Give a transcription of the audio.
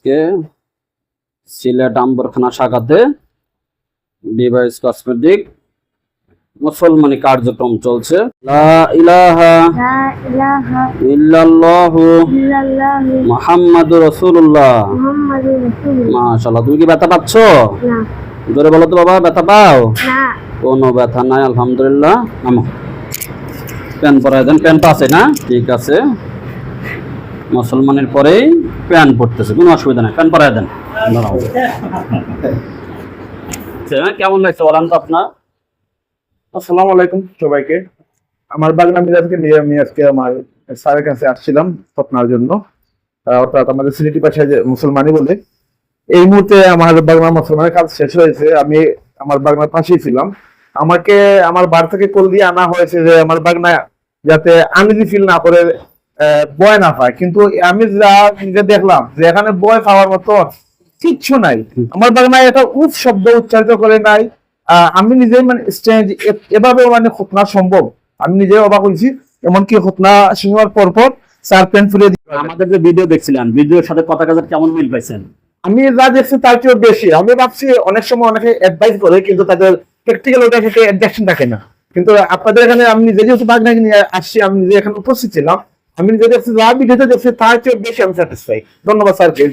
আজকে সিলেট আম্বরখানা শাখাতে device cosmetic মুসলমানি কার্যক্রম চলছে। লা ইলাহা ইল্লাল্লাহু মুহাম্মাদুর রাসূলুল্লাহ। মাশাআল্লাহ। তুমি কি ব্যথা পাচ্ছ? না। জোরে বলো তো বাবা, ব্যথা পাও? না। কোনো ব্যথা নাই আলহামদুলিল্লাহ। নামো। প্যান পরায় দেন। প্যানটা আছে না? ঠিক আছে। মুসলমানের পরেই প্যান পড়তেছে, কোনো অসুবিধা নাই। প্যান পরায় দেন। কেমন লাগছে বলেন তো আপনার? আসসালামু আলাইকুম সবাইকে। আমার বাগনা মিরাজকে নিয়ে আমি আজকে আমার স্যারের কাছে আসছিলাম স্বপ্নার জন্য, অর্থাৎ আমাদের সিলেটি ভাষায় যে মুসলমানি বলে। এই মুহূর্তে আমার বাগনা মুসলমানের কাজ শেষ হয়েছে, আমি আমার বাগনার পাশেই ছিলাম। আমাকে আমার বাড়ি থেকে কল দিয়ে আনা হয়েছে যে আমার বাগনা যাতে আনইজি ফিল না করে, ভয় না পায়। কিন্তু আমি যা নিজে দেখলাম যে এখানে ভয় পাওয়ার মতো কিচ্ছু নাই। আমার বাগনা এটা উফ শব্দ উচ্চারিত করে নাই। আমি নিজেই মানে স্ট্রেঞ্জ, এভাবে মানে ঘটনা সম্ভব, আমি নিজেই অবাক হয়েছি। এমনকি ঘটনা শেষ হওয়ার পর স্যার পেন ফুলিয়ে দিয়ে আমাদের যে ভিডিও দেখছিলেন, ভিডিওর সাথে কথা কাজের কেমন মিল পাইছেন? আমি যা দেখছি তার চেয়েও বেশি। আমি ভাবছি অনেক সময় অনেকে অ্যাডভাইস করে কিন্তু তাদের প্র্যাকটিক্যাল ওটা থেকে অ্যাডজাকশন থাকে না। কিন্তু আপনাদের এখানে আমি নিজে যেহেতু বাগনাকে নিয়ে আসছি, আমি নিজে এখানে উপস্থিত ছিলাম, আমি নিজে দেখছি যা ভিডিওতে দেখছি তার চেয়ে বেশি আমি স্যাটিসফাই। ধন্যবাদ স্যারকে।